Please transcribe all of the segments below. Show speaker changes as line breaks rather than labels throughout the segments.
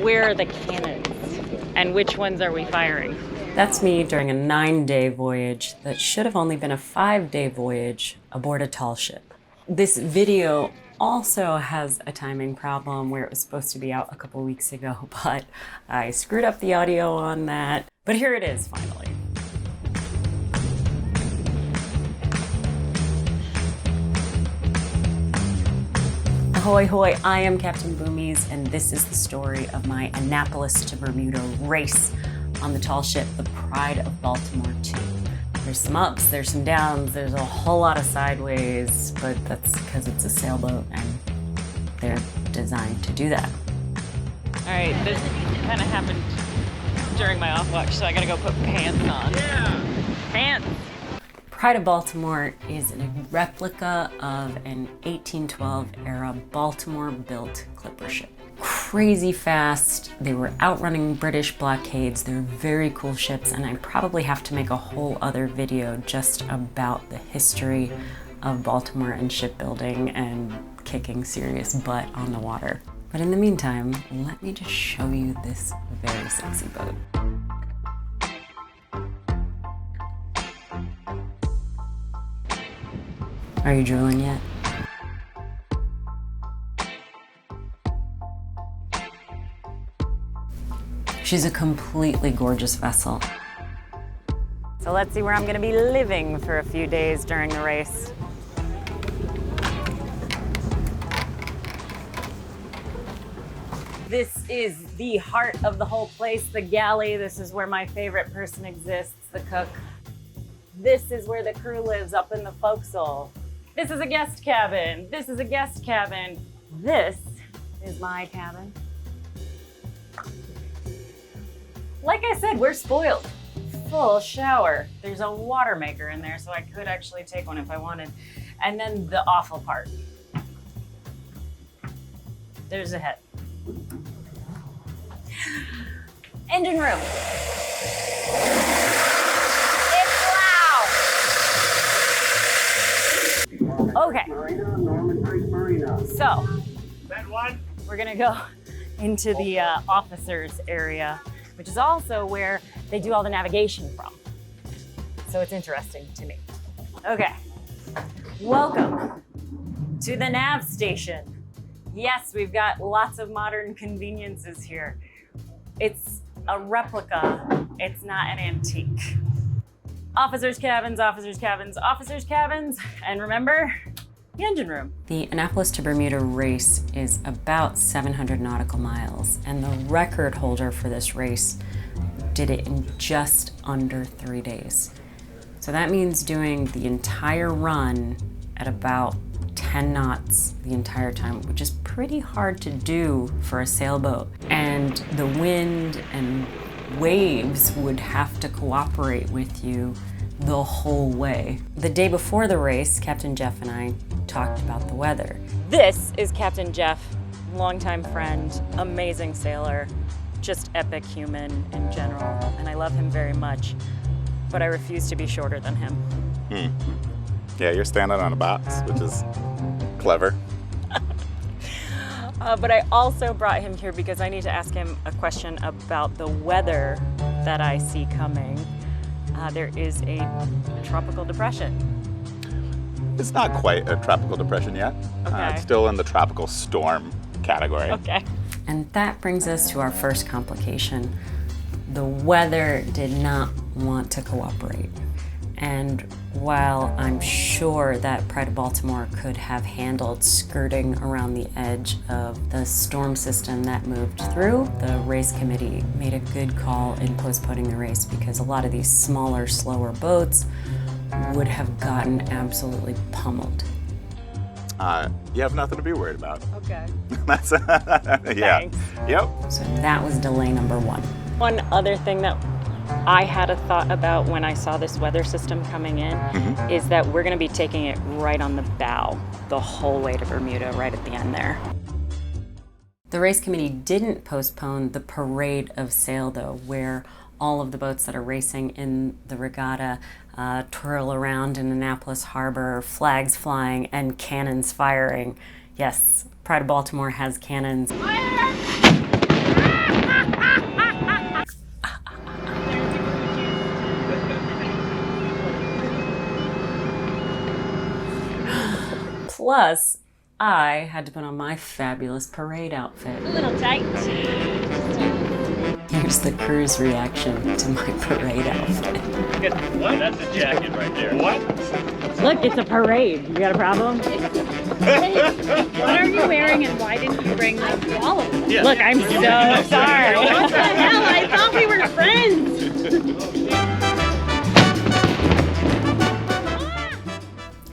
Where are the cannons? And which ones are we firing?
That's me during a 9-day voyage that should have only been a 5-day voyage aboard a tall ship. This video also has a timing problem where it was supposed to be out a couple weeks ago, but I screwed up the audio on that. But here it is finally. Ahoy hoy, I am Captain Boomies, and this is the story of my Annapolis to Bermuda race on the tall ship, the Pride of Baltimore II. There's some ups, there's some downs, there's a whole lot of sideways, but that's because it's a sailboat and they're designed to do that.
All right, this kind of happened during my off watch, so I gotta go put pants on. Yeah! Pants!
Pride of Baltimore is a replica of an 1812 era Baltimore-built clipper ship. Crazy fast, they were outrunning British blockades, they're very cool ships, and I probably have to make a whole other video just about the history of Baltimore and shipbuilding and kicking serious butt on the water. But in the meantime, let me just show you this very sexy boat. Are you drooling yet? She's a completely gorgeous vessel. So let's see where I'm gonna be living for a few days during the race. This is the heart of the whole place, the galley. This is where my favorite person exists, the cook. This is where the crew lives, up in the forecastle. This is a guest cabin. This is a guest cabin. This is my cabin. Like I said, we're spoiled. Full shower. There's a water maker in there, so I could actually take one if I wanted. And then the awful part. There's a head. Engine room. Okay, so we're gonna go into the officers area, which is also where they do all the navigation from. So it's interesting to me. Okay, welcome to the nav station. Yes, we've got lots of modern conveniences here. It's a replica, it's not an antique. Officers' cabins, officers' cabins, officers' cabins, and remember, the engine room. The Annapolis to Bermuda race is about 700 nautical miles, and the record holder for this race did it in just under 3 days. So that means doing the entire run at about 10 knots the entire time, which is pretty hard to do for a sailboat. And the wind and waves would have to cooperate with you the whole way. The day before the race, Captain Jeff and I talked about the weather. This is Captain Jeff, longtime friend, amazing sailor, just epic human in general, and I love him very much, but I refuse to be shorter than him.
Yeah, you're standing on a box, which is clever.
But I also brought him here because I need to ask him a question about the weather that I see coming. There is a tropical depression.
It's not quite a tropical depression yet.
Okay.
It's still in the tropical storm category.
Okay.
And that brings us to our first complication. The weather did not want to cooperate. And while I'm sure that Pride of Baltimore could have handled skirting around the edge of the storm system that moved through, the race committee made a good call in postponing the race because a lot of these smaller, slower boats would have gotten absolutely pummeled.
You have nothing to be worried about.
Okay.
That's yeah.
Thanks.
Yep.
So that was delay number one.
One other thing that I had a thought about when I saw this weather system coming in is that we're going to be taking it right on the bow the whole way to Bermuda, right at the end there.
The race committee didn't postpone the parade of sail, though, where all of the boats that are racing in the regatta twirl around in Annapolis Harbor, flags flying and cannons firing. Yes, Pride of Baltimore has cannons. Plus, I had to put on my fabulous parade outfit.
A little tight.
Here's the crew's reaction to my parade outfit.
What? That's a jacket right there. What?
Look, it's a parade. You got a problem?
What are you wearing and why didn't you bring like all of them?
Yeah.
Look, I'm so sorry.
What the hell? I thought we were friends.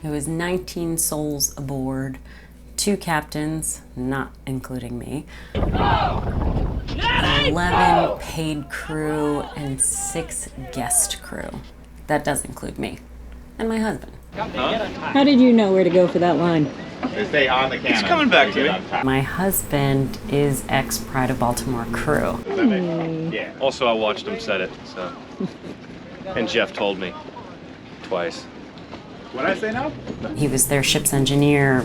It was 19 souls aboard, 2 captains, not including me, 11 paid crew, and 6 guest crew. That does include me and my husband.
How did you know where to go for that line?
They stay on the cannon.
It's coming back to me.
My husband is ex-Pride of Baltimore crew.
Yeah.
Also, I watched him set it, so. And Jeff told me twice.
What'd I say now?
He was their ship's engineer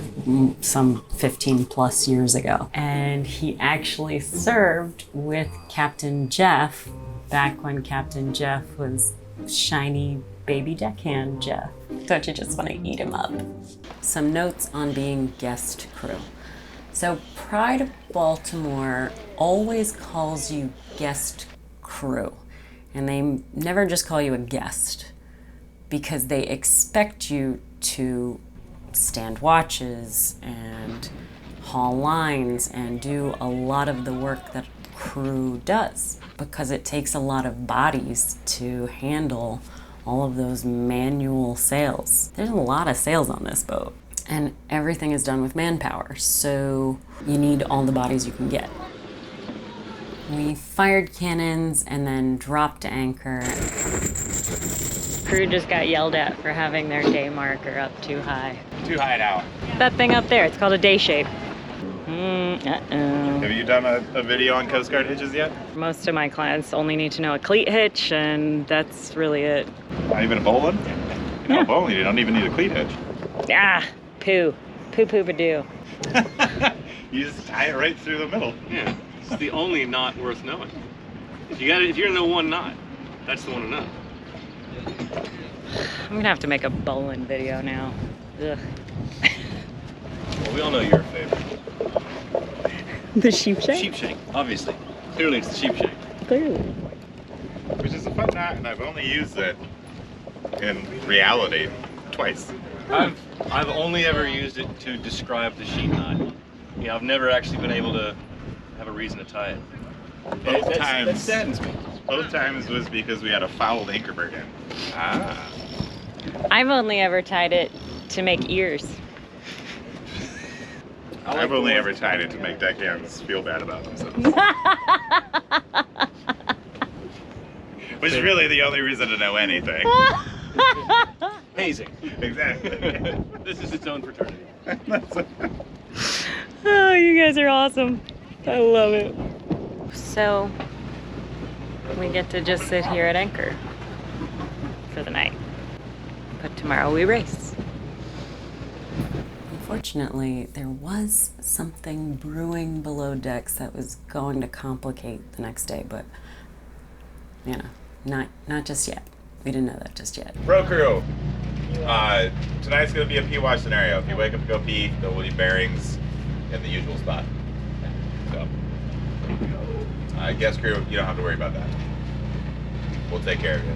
some 15 plus years ago. And he actually served with Captain Jeff back when Captain Jeff was shiny baby deckhand Jeff. Don't you just want to eat him up? Some notes on being guest crew. So Pride of Baltimore always calls you guest crew. And they never just call you a guest, because they expect you to stand watches and haul lines and do a lot of the work that crew does, because it takes a lot of bodies to handle all of those manual sails. There's a lot of sails on this boat, and everything is done with manpower, so you need all the bodies you can get. We fired cannons and then dropped anchor.
Crew just got yelled at for having their day marker up too high.
Too high now.
That thing up there, it's called a day shape. Uh-oh.
Have you done a video on Coast Guard hitches yet?
Most of my clients only need to know a cleat hitch, and that's really it.
Not even a bowline? You know,
Yeah.
bowline, you don't even need a cleat hitch.
Ah, poo. Poo-poo-ba-doo.
You just tie it right through the middle.
Yeah, it's the only knot worth knowing. If you're gonna know one knot, that's the one to know.
I'm gonna have to make a bowling video now. Ugh.
Well, we all know your favorite.
The sheep shape?
Sheep shank, obviously. Clearly, it's the sheep shank.
Clearly.
Which is a fun knot, and I've only used it in reality twice.
I've only ever used it to describe the sheep knot. You know, I've never actually been able to have a reason to tie it.
Both times.
That saddens me.
Both times was because we had a fouled anchor in. Ah.
I've only ever tied it to make ears.
I've only ever tied it to make deckhands feel bad about themselves. Which is really the only reason to know anything.
Hazing.
Exactly.
This is its own fraternity.
Oh, you guys are awesome. I love it. So, we get to just sit here at anchor for the night. But tomorrow we race.
Unfortunately, there was something brewing below decks that was going to complicate the next day, but you know, not just yet. We didn't know that just yet.
Pro crew, tonight's gonna be a pee wash scenario. If you wake up to go pee, there will be bearings in the usual spot. So, guest crew, you don't have to worry about that. We'll take care of you.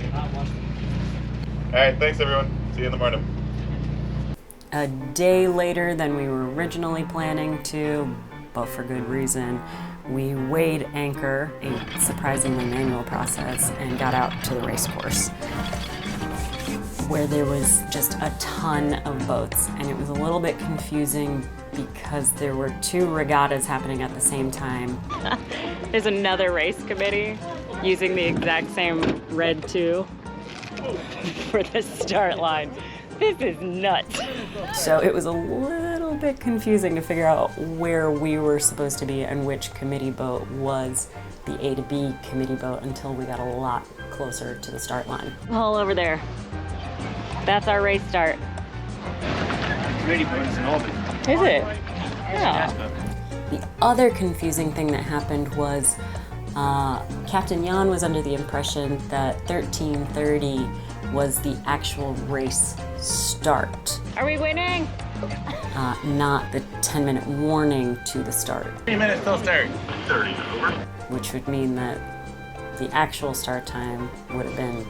All right, thanks everyone. See you in the morning.
A day later than we were originally planning to, but for good reason, we weighed anchor, a surprisingly manual process, and got out to the race course, where there was just a ton of boats, and it was a little bit confusing because there were 2 regattas happening at the same time.
There's another race committee using the exact same red 2 for the start line. This is nuts.
So it was a little bit confusing to figure out where we were supposed to be and which committee boat was the A to B committee boat until we got a lot closer to the start line.
All over there. That's our race start.
Committee boat is in Albany.
Is it? Yeah.
The other confusing thing that happened was Captain Jan was under the impression that 13:30 was the actual race start.
Are we winning?
not the 10-minute warning to the start.
3 minutes till start. 30 over.
Which would mean that the actual start time would have been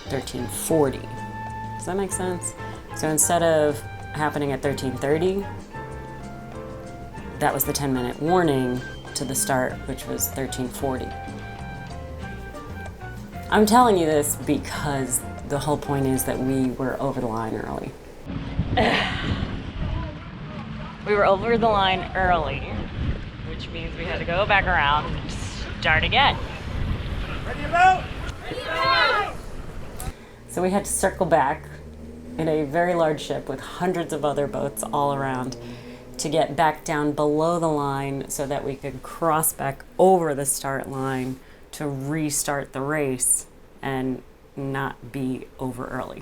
13:40. Does that make sense? So instead of happening at 13:30, that was the 10-minute warning to the start, which was 13:40. I'm telling you this because the whole point is that we were over the line early.
We were over the line early, which means we had to go back around and start again.
Ready to go?
So we had to circle back in a very large ship with hundreds of other boats all around to get back down below the line so that we could cross back over the start line to restart the race and not be over early.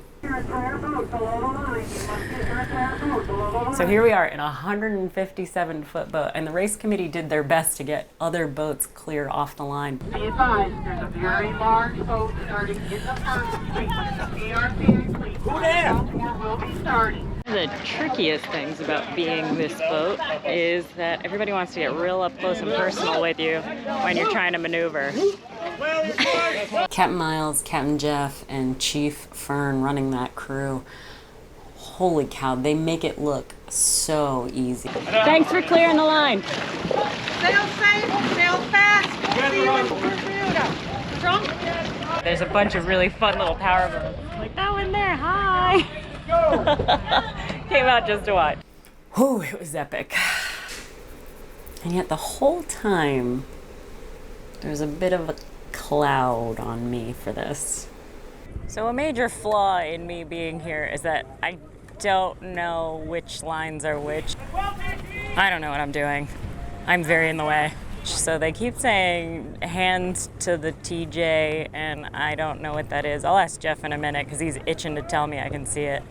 So here we are in a 157-foot boat, and the race committee did their best to get other boats clear off the line.
Be advised, there's a very large boat starting in the first street. The ARCA fleet. Who there? Will be starting.
One of the trickiest things about being this boat is that everybody wants to get real up close and personal with you when you're trying to maneuver.
Captain Miles, Captain Jeff, and Chief Fern running that crew. Holy cow, they make it look so easy.
Thanks for clearing the line.
Sail safe, sail fast. See you in Bermuda. Drunk?
There's a bunch of really fun little power boats. Like that one there, hi. Came out just to watch.
Whew, it was epic. And yet the whole time, there's a bit of a cloud on me for this.
So a major flaw in me being here is that I don't know which lines are which. I don't know what I'm doing. I'm very in the way. So they keep saying hands to the TJ, and I don't know what that is. I'll ask Jeff in a minute because he's itching to tell me. I can see it.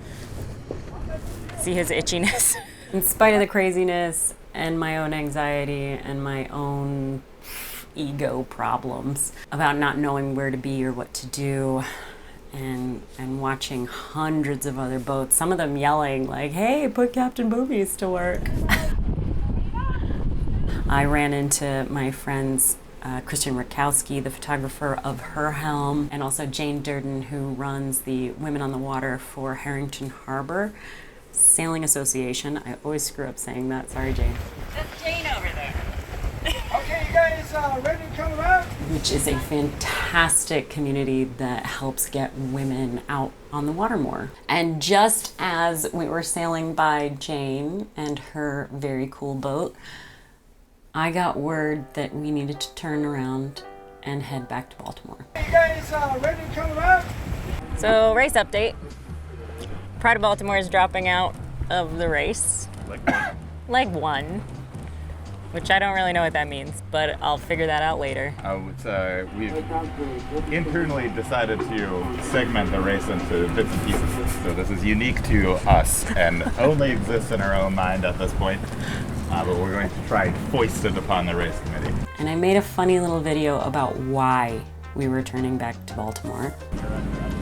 See his itchiness.
In spite of the craziness and my own anxiety and my own ego problems about not knowing where to be or what to do, and watching hundreds of other boats, some of them yelling like, hey, put Captain Boobies to work. I ran into my friends Christian Rakowski, the photographer of Her Helm, and also Jane Durden, who runs the Women on the Water for Harrington Harbor Sailing Association. I always screw up saying that. Sorry, Jane.
That's Jane over there.
Okay, you guys ready to come around?
Which is a fantastic community that helps get women out on the water more. And just as we were sailing by Jane and her very cool boat, I got word that we needed to turn around and head back to Baltimore.
You guys ready to come around?
So race update. Pride of Baltimore is dropping out of the race. Leg one. Which I don't really know what that means, but I'll figure that out later.
We've internally decided to segment the race into bits and pieces. So this is unique to us and only exists in our own mind at this point. But we're going to try and foist it upon the race committee.
And I made a funny little video about why we were turning back to Baltimore.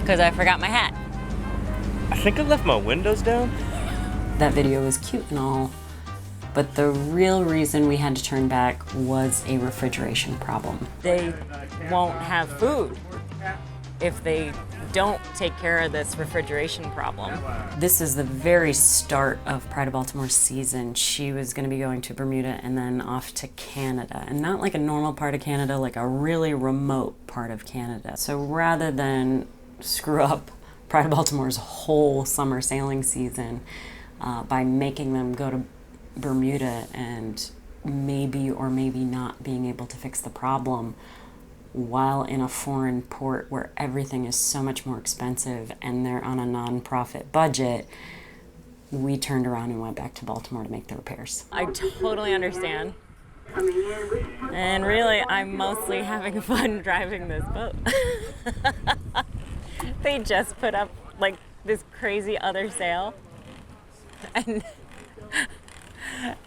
Because I forgot my hat.
I think I left my windows down.
That video was cute and all, but the real reason we had to turn back was a refrigeration problem.
They won't have food if they don't take care of this refrigeration problem.
This is the very start of Pride of Baltimore's season. She was going to be going to Bermuda and then off to Canada, and not like a normal part of Canada, like a really remote part of Canada. So rather than screw up Pride of Baltimore's whole summer sailing season by making them go to Bermuda and maybe or maybe not being able to fix the problem while in a foreign port where everything is so much more expensive and they're on a non-profit budget, we turned around and went back to Baltimore to make the repairs.
I totally understand. And really, I'm mostly having fun driving this boat. They just put up like this crazy other sail.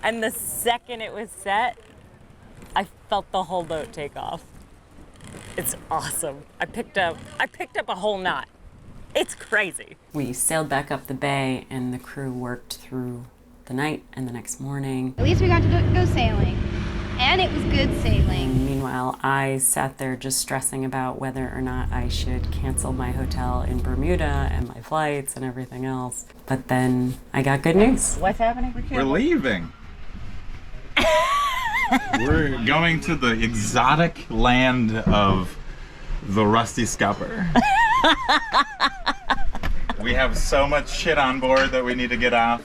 And the second it was set, I felt the whole boat take off. It's awesome. I picked up a whole knot
It's crazy. We sailed back up the bay and the crew worked through the night and the next morning.
At least we got to go sailing. And it was good sailing.
Meanwhile, I sat there just stressing about whether or not I should cancel my hotel in Bermuda and my flights and everything else. But then I got good news. What's happening?
We're leaving. We're going to the exotic land of the Rusty Scupper. We have so much shit on board that we need to get off.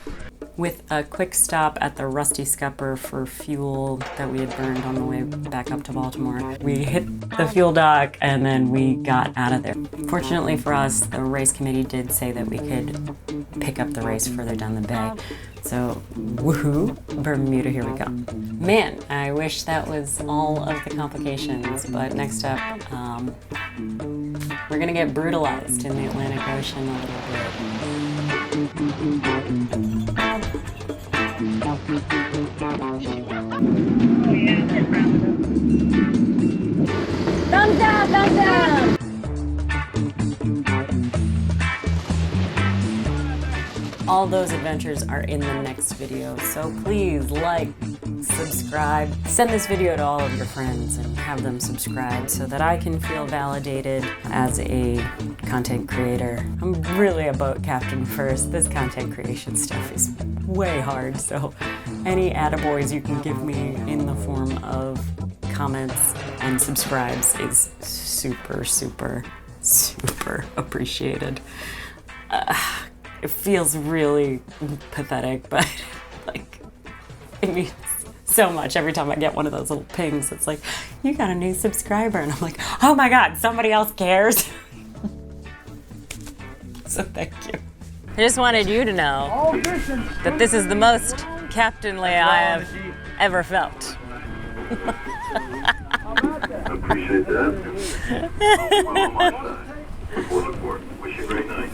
With a quick stop at the Rusty Scupper for fuel that we had burned on the way back up to Baltimore, we hit the fuel dock and then we got out of there. Fortunately for us, the race committee did say that we could pick up the race further down the bay. So, woohoo, Bermuda, here we go. Man, I wish that was all of the complications, but next up, we're gonna get brutalized in the Atlantic Ocean a little bit. Thumbs down, thumbs down! All those adventures are in the next video, so please like, subscribe, send this video to all of your friends and have them subscribe so that I can feel validated as a content creator. I'm really a boat captain first. This content creation stuff is way hard, so any attaboys you can give me in the form of comments and subscribes is super, super, super appreciated. It feels really pathetic, but like, it means so much every time I get one of those little pings. It's like, you got a new subscriber. And I'm like, oh my God, somebody else cares. So thank you. I just wanted you to know that this is the most captainly I have ever felt.
Appreciate that. Well, on my side, support. Wish you a great night.